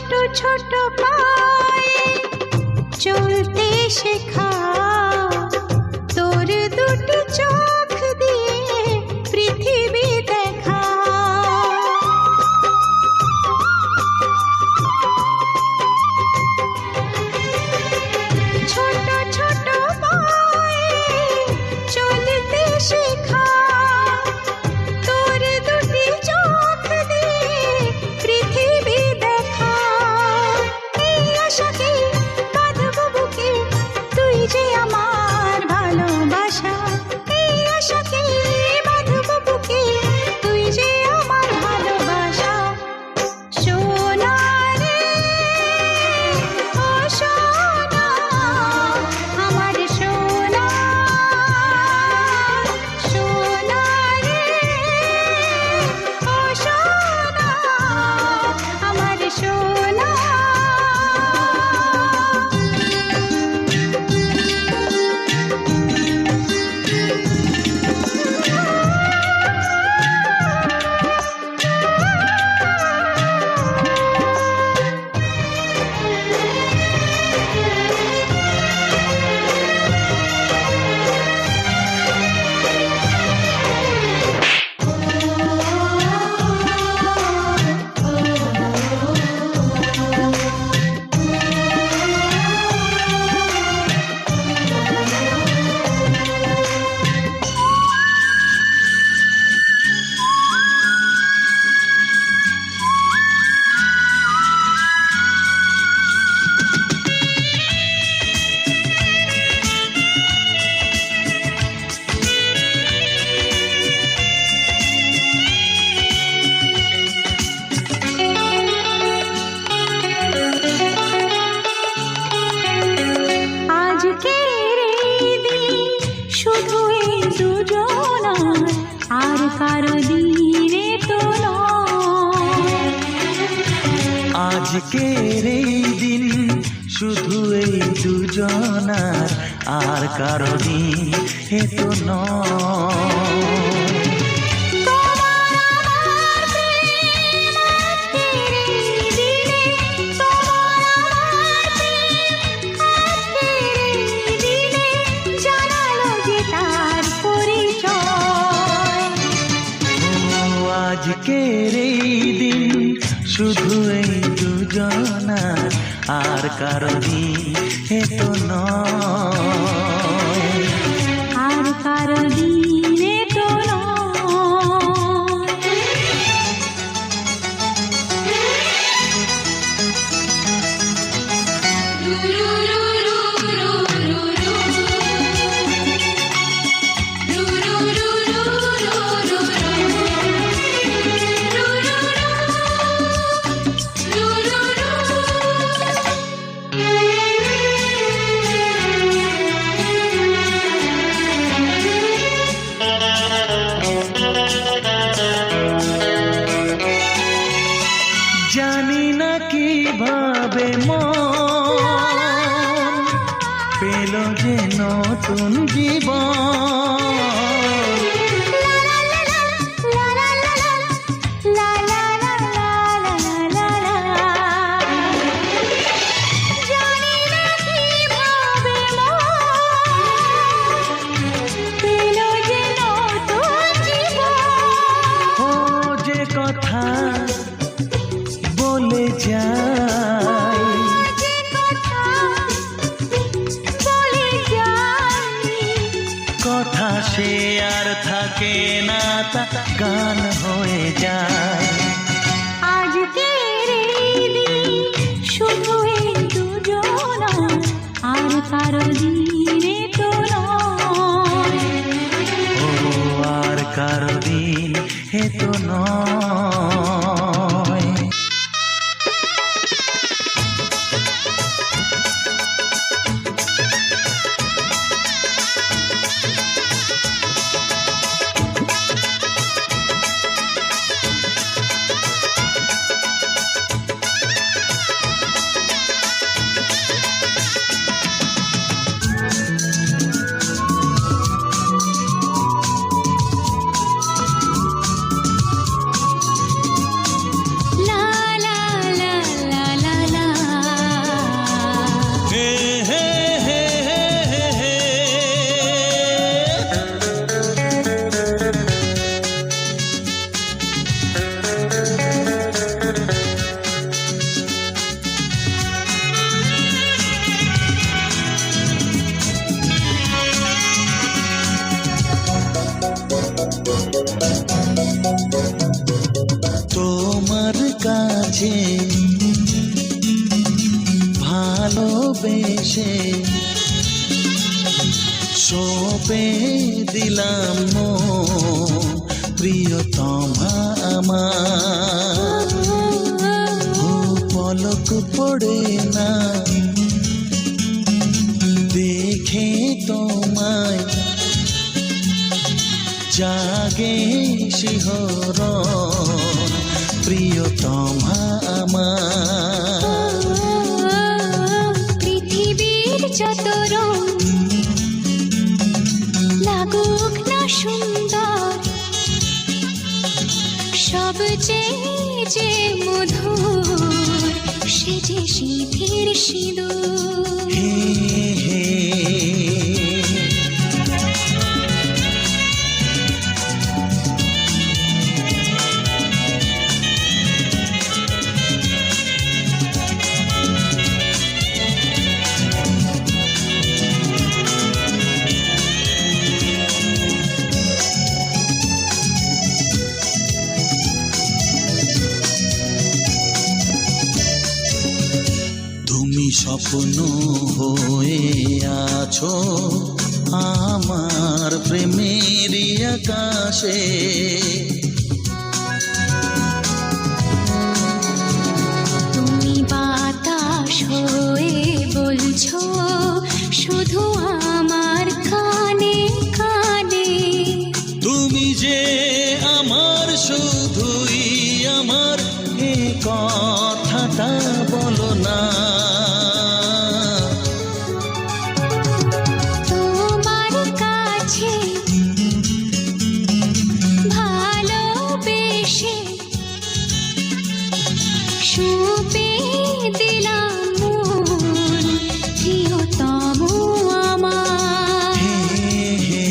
ছোট ছোট পায়ে চলতে শেখা, তোর দুটি চোখ দিয়ে পৃথিবী দেখা। ছোট ছোট পায়ে চলতে শেখা, তোর দুটি চোখ দিয়ে পৃথিবী দেখা। এই আশাকে বাঁধব বুকে, তুই যে আমার ভালোবাসা। এই আশাকে বাঁধব বুকে, তুই যে আমার ভালোবাসা। সোনা রে ও সোনা, আমার সোনা। সোনা রে ও সোনা, আমার সোনা। আজকের এই দিন শুধু এই দুজনার, আর কারো দিনে তো নয়। আজকের এই দিন শুধু এই দুজনার, আর কারো দিন এ তো নয়। আজকের এই দিন শুধু এই দুজনার, আর কারো দিন এ তো নয়। আর কারো দিনে তো জানি না কিভাবে মন পেল যে নতুন জীবন। ও যে কথা বলে যায়, কথা সে আর থাকে না, তা গান হয়ে যায়। আজকের এই দিন শুধু এই দুজনার, আর কারো দিনে তো নয়। ও আর কারো দিন এ তো নয়। কাছে ভালোবেসে সঁপে দিলাম মন প্রিয়তমা আমার। ও পলক পড়ে না দেখে তোমায় জাগে শিহরণ প্রিয়তমা আমার। পৃথিবীর যত রং লাগুক না সুন্দর, সবচেয়ে যে মধুর সে যে সিঁথির সিঁদুর। হে হে তুমি স্বপ্ন হয়ে আছো আমার প্রেমের আকাশে। তুমি বাতাস হয়ে বলছো শুধু আমার কানে কানে। তুমি যে আমার শুধুই আমার এ কথাটা বলো না। তোমার কাছে ভালোবেসে সঁপে দিলাম মন প্রিয়তম আমার। হে হে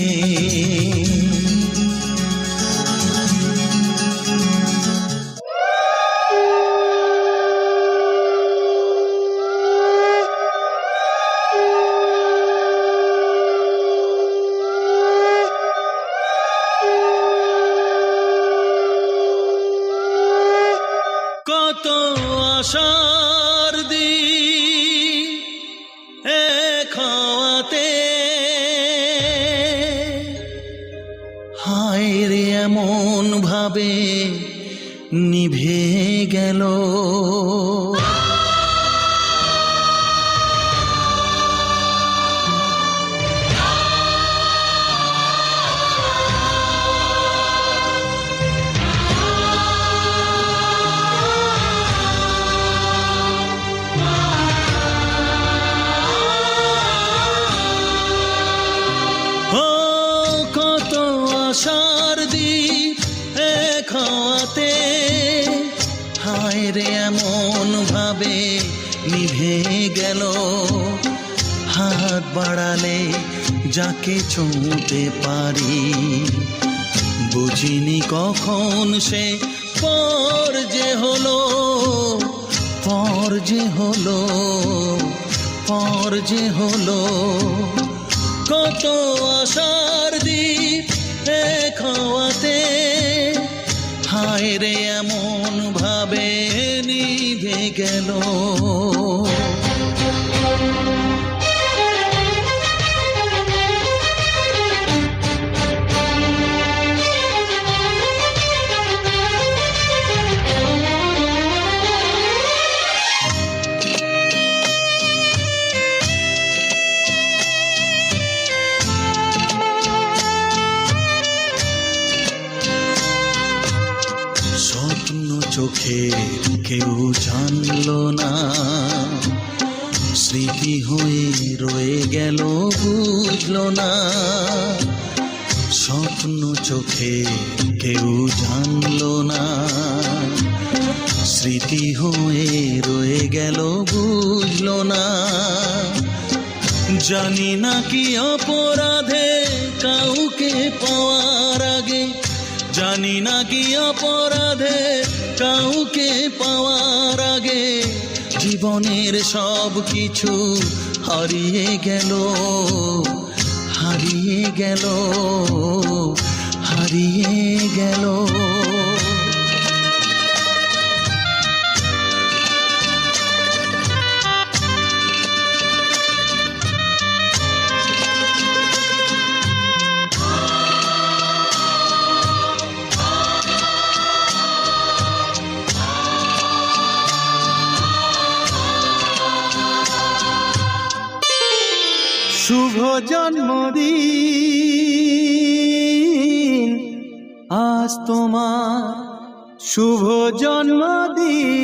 কত আশার দিন খাওয়াতে হায় রে এমন ভাবে নিভে গেল। ও কত আশার দ্বীপ খাওয়াতে হায় রে এমন ভাবে নিভে গেল। হাত বাড়ালে যাকে ছুঁতে পারি বুঝিনি কখন সে পর যে হলো, পর যে হলো, পর যে হলো। কত আশার দ্বীপ খাওয়াতে হায় রে এমন ভাবে নিভে গেল। স্বপ্ন চোখে কেউ জানলো না, স্মৃতি হয়ে রয়ে গেল বুঝলো না। স্বপ্ন চোখে কেউ জানলো না, স্মৃতি হয়ে রয়ে গেল বুঝলো না। জানি না কি অপরাধে কাউকে পাওয়ার আগে, জানি না কি অপরাধে কাউকে পাওয়ার আগে জীবনের সব কিছু হারিয়ে গেল, হারিয়ে গেল, হারিয়ে গেল। শুভ জন্মদিন আজ তোমার শুভ জন্মদিন।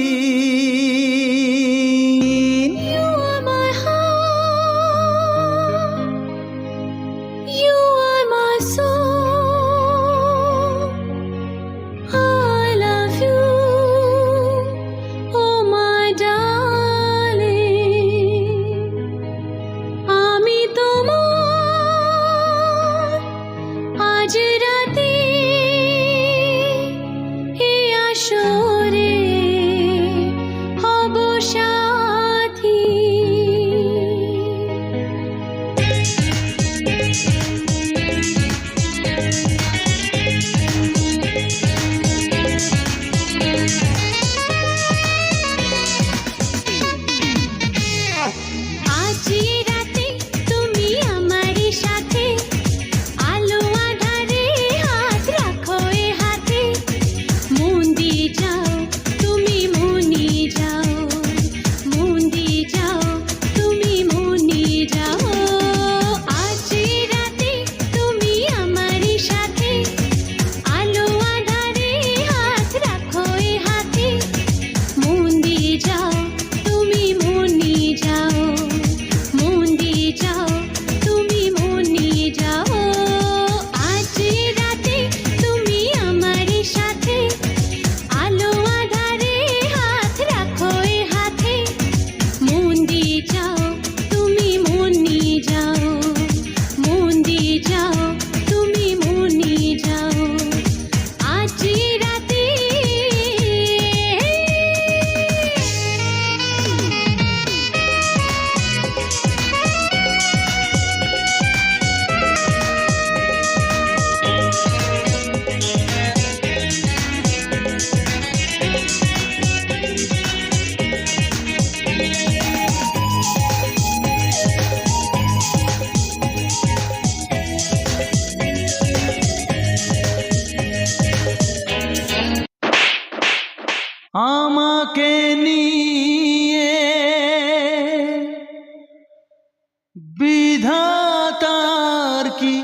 You are my heart, you are my soul. I love you, oh my darling. আমি তোমার আজ রাতে এই আসরে হব সাথী। আজ এই রাতে তুমি আমার সাথে, আলো আঁধারে হাত রাখো এ হাতে। মন দিয়ে যাও তুমি মনে যাও, মন দিয়ে যাও তুমি মনে যাও। আজ এই রাতে তুমি আমার সাথে, আলো আঁধারে হাত রাখো এ হাতে। মন দিয়ে যাও তুমি মনে যাও, মন দিয়ে যাও তুমি মনে যাও। আজ এই রাতে তুমি আমার সাথে, আলো আঁধারে হাত রাখো এ হাতে। মন দিয়ে যাও তুমি মনে যাও, মন দিয়ে যাও তুমি মনে যাও। আজ এই রাতে আমাকে নিয়ে বিধাতার কি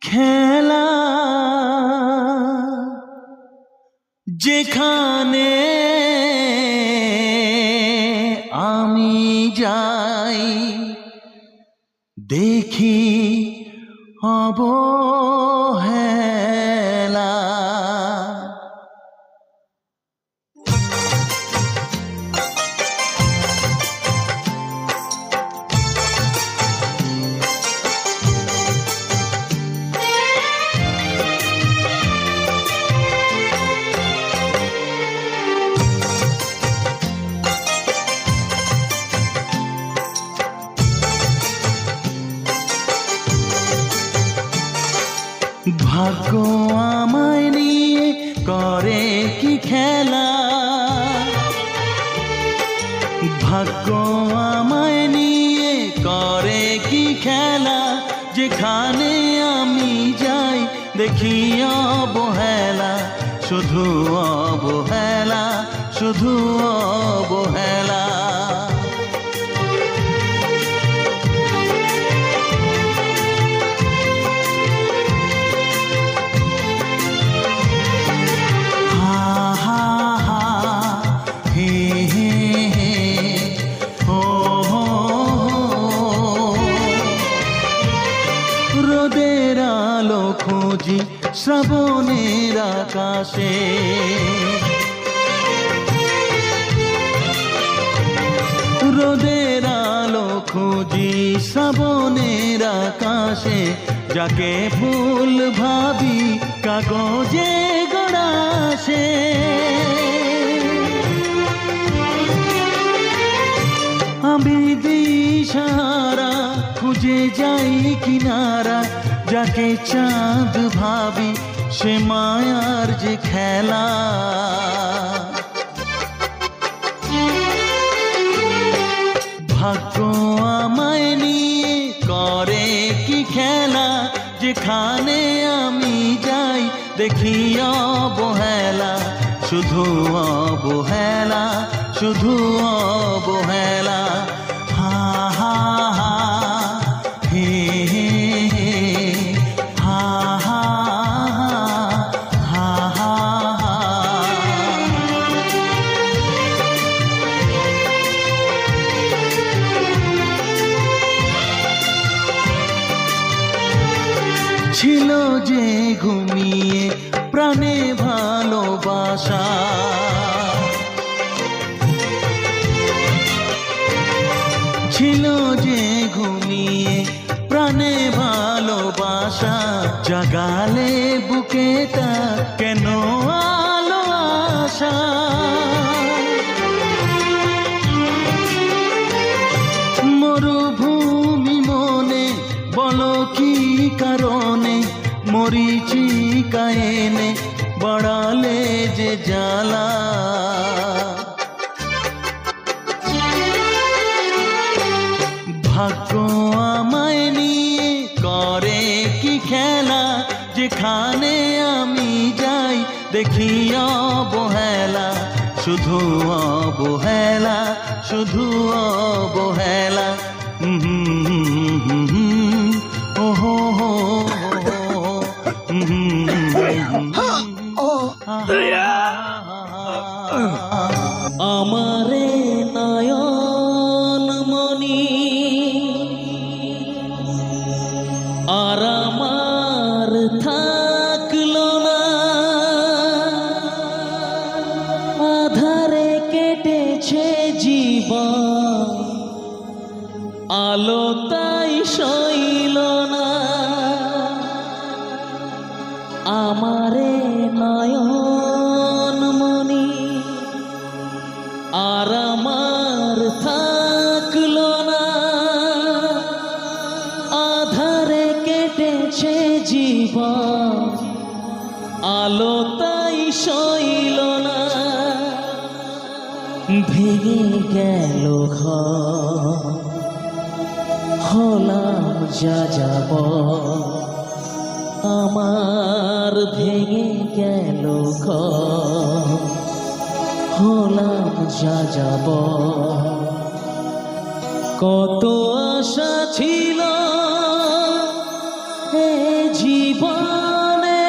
খেলা, যেখানে আমি যাই দেখি অবহেলা। ভাগ্য আমায় নিয়ে করে কি খেলা, ভাগ্য আমায় নিয়ে করে কি খেলা। যেখানে আমি যাই দেখি অবহেলা, শুধু অবহেলা, শুধু অবহেলা। রোদের আলো খুঁজি শ্রাবণের আকাশে, রোদের আলো খুঁজি শ্রাবণের আকাশে। যাকে ফুল ভাবি কাগজে গড়াসে, আমি দিশাহারা খুঁজে যাই কিনারা। যাকে চাঁদ ভাবি সে মায়ার যে খেলা। ভাগ্য আমায় নিয়ে করে কি খেলা, যেখানে আমি যাই দেখি অবহেলা, শুধু অবহেলা, শুধু অবহেলা। হা হা হা যে ঘুমিয়ে প্রাণে ভালোবাসা, ছিল যে ঘুমিয়ে প্রাণে ভালোবাসা, জাগালে বুকেটা কেন আলো আশা। মরুভূমি মনে বলো কি কারণে, মরিচিকা এনে বাড়ালে যে জ্বালা। ভাগ্য আমায় নিয়ে করে কি খেলা, যেখানে আমি যাই দেখি অবহেলা, শুধু অবহেলা, শুধু অবহেলা। ওহো হো আমারে নয়ন মনি আর আমার থাকলো না, আধারে কেটেছে জীবন, আলো তাই সইল না। আমারে নয়ন মনি আর আমার থাকলো না, আধারে কেটেছে জীবন, আলো তাই সইল না। ভেঙে গেল ঘর, হলাম যা যাব, আমার ভেঙে গেল ঘর, হলাম যা যাব। কত আশা ছিল এ জীবনে,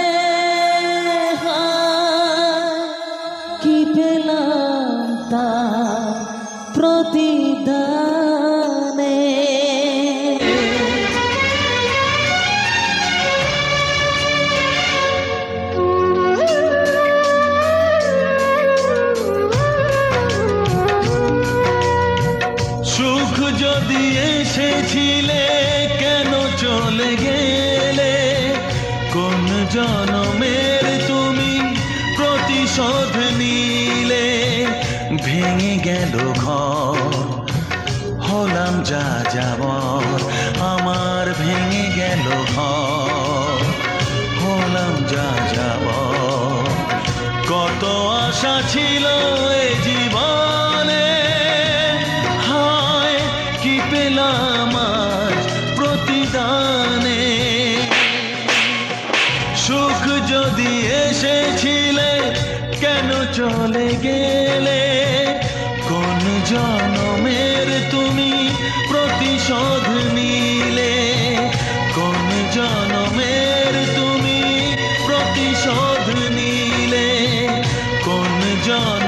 কি পেলাম তার প্রতিদানে। সুখ যদি এসেছিলে কেন চলে গেলে, কোন জনমের তুমি প্রতিশোধ নিলে। ভেঙে গেল ঘর, হলাম যা যাবর, আমার ভেঙে গেল ঘর, হলাম যা যাবর। কত আশা ছিল এ জীবনে, হায় কি পেলাম আজ প্রতিদানে। সুখ যদি এসেছিলে কেন চলে গেলে, কোন জনমের তুমি প্রতিশোধ নিলে। কোন জনমের তুমি প্রতিশোধ নিলে, কোন জন